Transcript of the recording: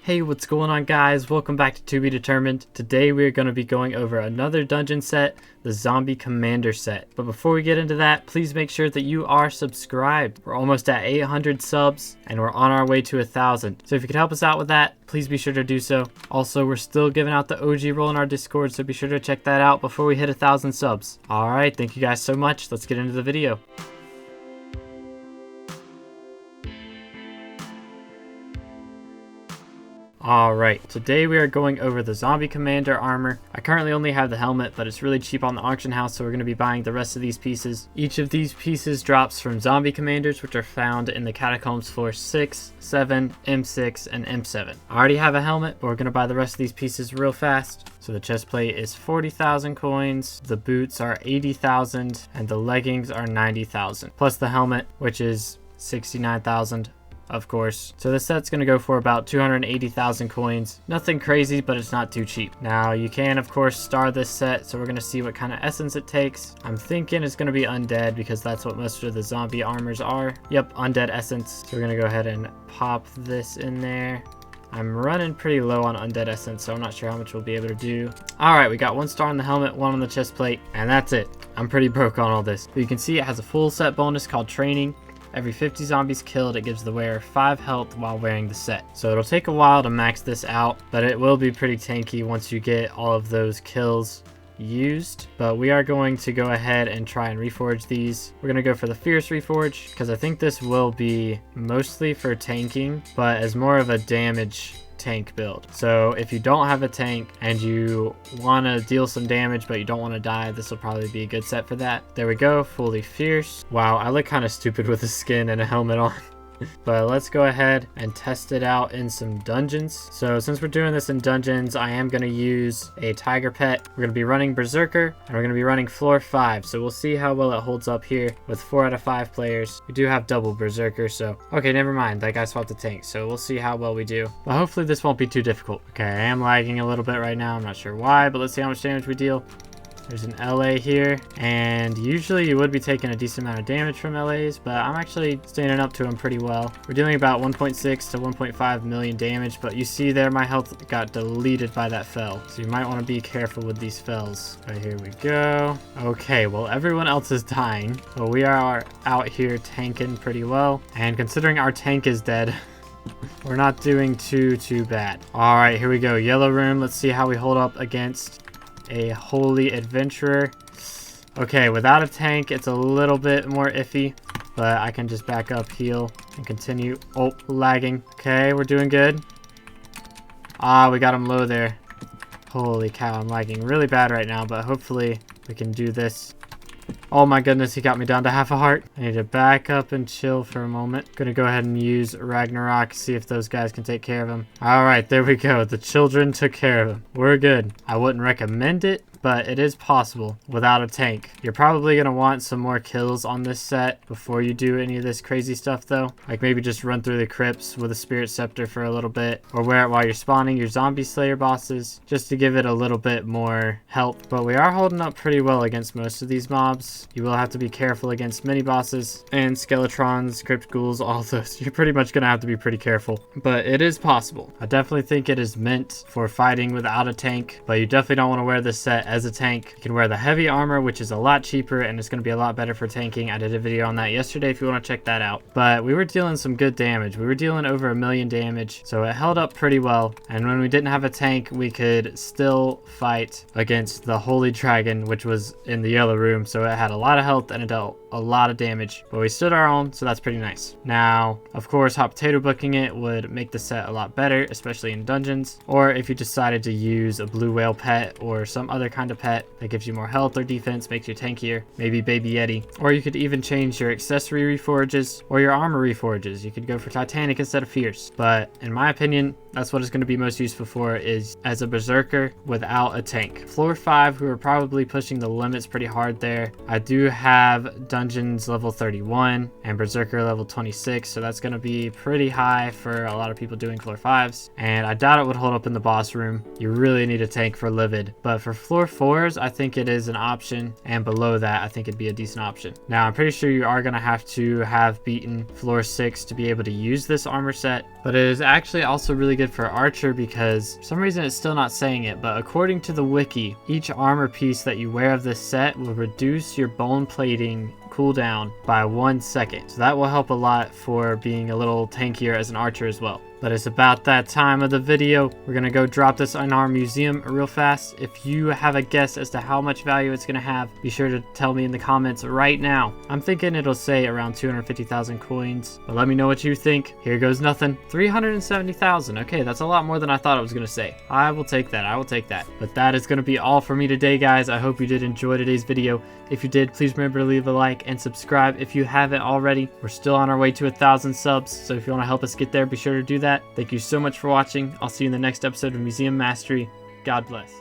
Hey, what's going on guys? Welcome back to Be Determined. Today we're going to be going over another dungeon set, the Zombie Commander set. But before we get into that, please make sure that you are subscribed. We're almost at 800 subs and we're on our way to 1,000. So if you could help us out with that, please be sure to do so. Also, we're still giving out the OG role in our Discord, so be sure to check that out before we hit 1,000 subs. Alright, thank you guys so much. Let's get into the video. Alright, today we are going over the Zombie Commander armor. I currently only have the helmet, but it's really cheap on the auction house, so we're going to be buying the rest of these pieces. Each of these pieces drops from Zombie Commanders, which are found in the Catacombs floor 6, 7, M6, and M7. I already have a helmet, but we're going to buy the rest of these pieces real fast. So the chest plate is 40,000 coins, the boots are 80,000, and the leggings are 90,000. Plus the helmet, which is 69,000. Of course. So this set's going to go for about 280,000 coins. Nothing crazy, but it's not too cheap. Now you can of course star this set, so we're going to see what kind of essence it takes. I'm thinking it's going to be undead because that's what most of the zombie armors are. Yep, undead essence. So we're going to go ahead and pop this in there. I'm running pretty low on undead essence, so I'm not sure how much we'll be able to do. Alright, we got 1 star on the helmet, 1 on the chest plate, and that's it. I'm pretty broke on all this. But you can see it has a full set bonus called training. Every 50 zombies killed, it gives the wearer 5 health while wearing the set. So it'll take a while to max this out, but it will be pretty tanky once you get all of those kills used. But we are going to go ahead and try and reforge these. We're going to go for the Fierce Reforge because I think this will be mostly for tanking, but as more of a damage tank build. So if you don't have a tank and you want to deal some damage but you don't want to die, this will probably be a good set for that. There we go, fully fierce. Wow, I look kind of stupid with a skin and a helmet on. But let's go ahead and test it out in some dungeons. So since we're doing this in dungeons, I am going to use a tiger pet. We're going to be running Berserker and we're going to be running floor 5. So we'll see how well it holds up here with 4 out of 5 players. We do have double Berserker, so okay, never mind. That guy swapped the tank, so we'll see how well we do. But hopefully this won't be too difficult. Okay, I am lagging a little bit right now. I'm not sure why, but let's see how much damage we deal. There's an LA here, and usually you would be taking a decent amount of damage from LAs, but I'm actually standing up to them pretty well. We're dealing about 1.6 to 1.5 million damage, but you see there my health got deleted by that fell. So you might want to be careful with these fells. Right, here we go. Okay, well everyone else is dying, but we are out here tanking pretty well. And considering our tank is dead, we're not doing too bad. All right, here we go. Yellow room. Let's see how we hold up against a holy adventurer. Okay, without a tank it's a little bit more iffy, but I can just back up, heal, and continue. Oh, lagging. Okay, we're doing good. Ah, we got him low there. Holy cow, I'm lagging really bad right now, but hopefully we can do this. Oh my goodness, he got me down to half a heart. I need to back up and chill for a moment. Gonna go ahead and use Ragnarok, see if those guys can take care of him. Alright, there we go. The children took care of him. We're good. I wouldn't recommend it, but it is possible without a tank. You're probably going to want some more kills on this set before you do any of this crazy stuff though. Like maybe just run through the crypts with a spirit scepter for a little bit, or wear it while you're spawning your zombie slayer bosses just to give it a little bit more help. But we are holding up pretty well against most of these mobs. You will have to be careful against mini bosses and skeletrons, crypt ghouls, all those. You're pretty much going to have to be pretty careful, but it is possible. I definitely think it is meant for fighting without a tank, but you definitely don't want to wear this set as a tank. You can wear the heavy armor, which is a lot cheaper and it's going to be a lot better for tanking. I did a video on that yesterday if you want to check that out. But we were dealing some good damage. We were dealing over 1 million damage, so it held up pretty well. And when we didn't have a tank, we could still fight against the holy dragon, which was in the yellow room, so it had a lot of health and it dealt a lot of damage, but we stood our own, so that's pretty nice. Now of course hot potato booking it would make the set a lot better, especially in dungeons, or if you decided to use a blue whale pet or some other kind of pet that gives you more health or defense, makes you tankier, maybe baby yeti. Or you could even change your accessory reforges or your armor reforges. You could go for titanic instead of fierce, but in my opinion that's what it's going to be most useful for, is as a berserker without a tank. Floor 5, we were probably pushing the limits pretty hard there. I do have dungeons level 31 and berserker level 26, so that's going to be pretty high for a lot of people doing floor 5s, and I doubt it would hold up in the boss room. You really need a tank for livid, but for floor 4s I think it is an option, and below that I think it'd be a decent option. Now I'm pretty sure you are going to have beaten floor 6 to be able to use this armor set, But it is actually also really good for archer because for some reason it's still not saying it, but according to the wiki, each armor piece that you wear of this set will reduce your bone plating cooldown by 1 second. So that will help a lot for being a little tankier as an archer as well. But it's about that time of the video. We're gonna go drop this in our museum real fast. If you have a guess as to how much value it's gonna have, be sure to tell me in the comments right now. I'm thinking it'll say around 250,000 coins, but let me know what you think. Here goes nothing. 370,000. Okay, that's a lot more than I thought it was gonna say. I will take that. I will take that. But that is gonna be all for me today, guys. I hope you did enjoy today's video. If you did, please remember to leave a like and subscribe if you haven't already. We're still on our way to 1,000 subs, so if you want to help us get there, be sure to do that. Thank you so much for watching. I'll see you in the next episode of Museum Mastery. God bless.